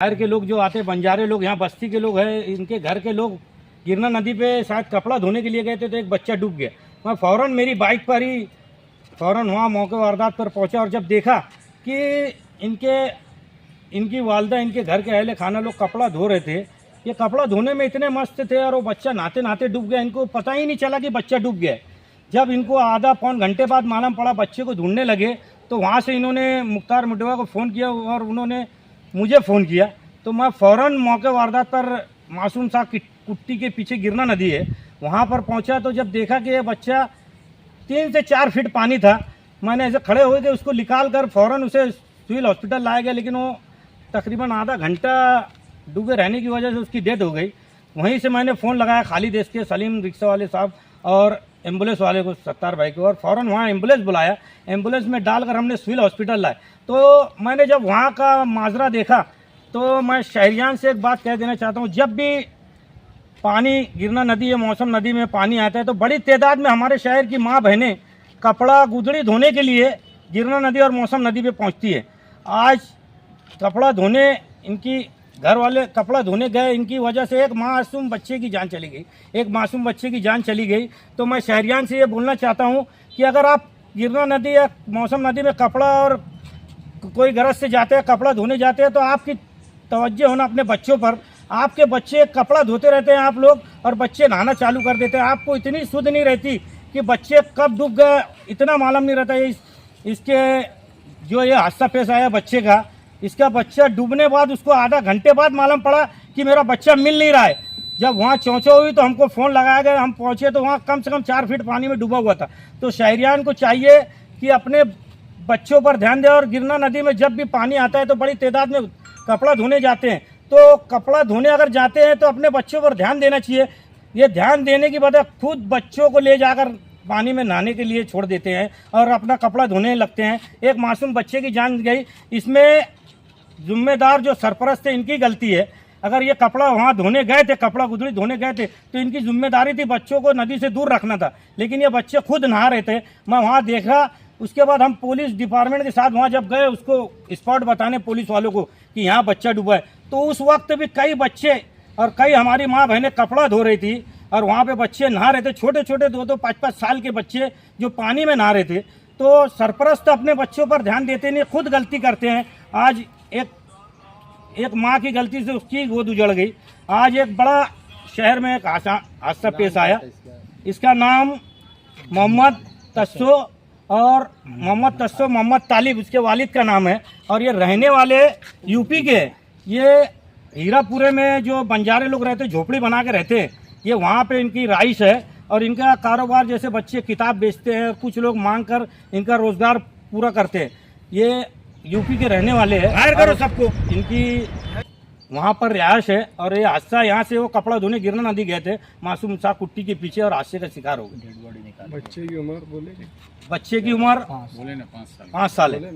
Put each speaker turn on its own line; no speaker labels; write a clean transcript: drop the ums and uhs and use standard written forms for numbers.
शहर के लोग जो आते, बंजारे लोग, यहाँ बस्ती के लोग हैं, इनके घर के लोग गिरना नदी पे शायद कपड़ा धोने के लिए गए थे तो एक बच्चा डूब गया। मैं फ़ौरन मेरी बाइक पर ही फ़ौरन वहाँ मौके वारदात पर पहुँचा और जब देखा कि इनकी वालदा, इनके घर के अहले खाना लोग कपड़ा धो रहे थे। ये कपड़ा धोने में इतने मस्त थे और वो बच्चा नहाते नहाते डूब गया। इनको पता ही नहीं चला कि बच्चा डूब गया। जब इनको आधा पौन घंटे बाद मालूम पड़ा, बच्चे को ढूंढने लगे, तो वहाँ से इन्होंने मुख्तार मुडवा को फ़ोन किया और उन्होंने मुझे फ़ोन किया। तो मैं फ़ौरन मौके वारदात पर मासूम सा कुट्टी के पीछे गिरना नदी है, वहाँ पर पहुँचा। तो जब देखा कि ये बच्चा 3 से 4 फीट पानी था, मैंने ऐसे खड़े हुए कि उसको निकाल कर फ़ौरन उसे सिविल हॉस्पिटल लाया गया, लेकिन वो तकरीबन आधा घंटा डूबे रहने की वजह से उसकी डेथ हो गई। वहीं से मैंने फ़ोन लगाया खाली देश के सलीम रिक्शा वाले साहब और एम्बुलेंस वाले को, सत्तार भाई को, और फ़ौरन वहाँ एम्बुलेंस बुलाया। एम्बुलेंस में डालकर हमने सिविल हॉस्पिटल लाए। तो मैंने जब वहाँ का माजरा देखा तो मैं शहरियान से एक बात कह देना चाहता हूँ, जब भी पानी गिरना नदी या मौसम नदी में पानी आता है तो बड़ी तादाद में हमारे शहर की माँ बहनें कपड़ा गुदड़ी धोने के लिए गिरना नदी और मौसम नदी पे पहुँचती है। आज कपड़ा धोने इनकी घर वाले कपड़ा धोने गए, इनकी वजह से एक मासूम बच्चे की जान चली गई, एक मासूम बच्चे की जान चली गई। तो मैं शहरियान से ये बोलना चाहता हूँ कि अगर आप गिरना नदी या मौसम नदी में कपड़ा और कोई गरज से जाते हैं, कपड़ा धोने जाते हैं, तो आपकी तवज्जो होना अपने बच्चों पर। आपके बच्चे कपड़ा धोते रहते हैं आप लोग और बच्चे नहाना चालू कर देते हैं। आपको इतनी सुध नहीं रहती कि बच्चे कब डूब गए, इतना मालूम नहीं रहता। इसके जो ये हादसा पेश आया बच्चे का, इसका बच्चा डूबने बाद उसको आधा घंटे बाद मालूम पड़ा कि मेरा बच्चा मिल नहीं रहा है। जब वहाँ चौंचौ हुई तो हमको फ़ोन लगाया गया, हम पहुँचे तो वहाँ कम से कम 4 फीट पानी में डूबा हुआ था। तो शहरियान को चाहिए कि अपने बच्चों पर ध्यान दें और गिरना नदी में जब भी पानी आता है तो बड़ी तादाद में कपड़ा धोने जाते हैं। तो कपड़ा धोने अगर जाते हैं तो अपने बच्चों पर ध्यान देना चाहिए। ये ध्यान देने की बजाय खुद बच्चों को ले जाकर पानी में नहाने के लिए छोड़ देते हैं और अपना कपड़ा धोने लगते हैं। एक मासूम बच्चे की जान गई। इसमें जिम्मेदार जो सरपरस्त थे, इनकी गलती है। अगर ये कपड़ा वहाँ धोने गए थे, कपड़ा गुदड़ी धोने गए थे, तो इनकी जिम्मेदारी थी बच्चों को नदी से दूर रखना था, लेकिन ये बच्चे खुद नहा रहे थे। मैं वहाँ देखा। उसके बाद हम पुलिस डिपार्टमेंट के साथ वहाँ जब गए, उसको स्पॉट बताने पुलिस वालों को कि यहाँ बच्चा डूबा है, तो उस वक्त भी कई बच्चे और कई हमारी माँ बहनें कपड़ा धो रही थी और वहाँ पे बच्चे नहा रहे थे, छोटे छोटे 2-2, 5-5 साल के बच्चे जो पानी में नहा रहे थे। तो सरपरस्त अपने बच्चों पर ध्यान देते नहीं, खुद गलती करते हैं। आज एक माँ की गलती से उसकी गोद उजड़ गई। आज एक बड़ा शहर में एक हादसा पेश आया। इसका नाम मोहम्मद मोहम्मद तालिब उसके वालिद का नाम है और ये रहने वाले यूपी के। ये हीरापुरे में जो बंजारे लोग रहते, झोपड़ी बना के रहते हैं, ये वहाँ पे इनकी राइश है और इनका कारोबार जैसे बच्चे किताब बेचते हैं, कुछ लोग मांग कर इनका रोजगार पूरा करते हैं। ये यूपी के रहने वाले हैं। हायर करो सबको। इनकी वहाँ पर रिहायश है और ये हादसा, यहाँ से वो कपड़ा धोने गिरना नदी गए थे, मासूम सा कुट्टी के पीछे और हादसे का शिकार हो गए।
बच्चे की उम्र बोले,
बच्चे की उम्र 5 साल है।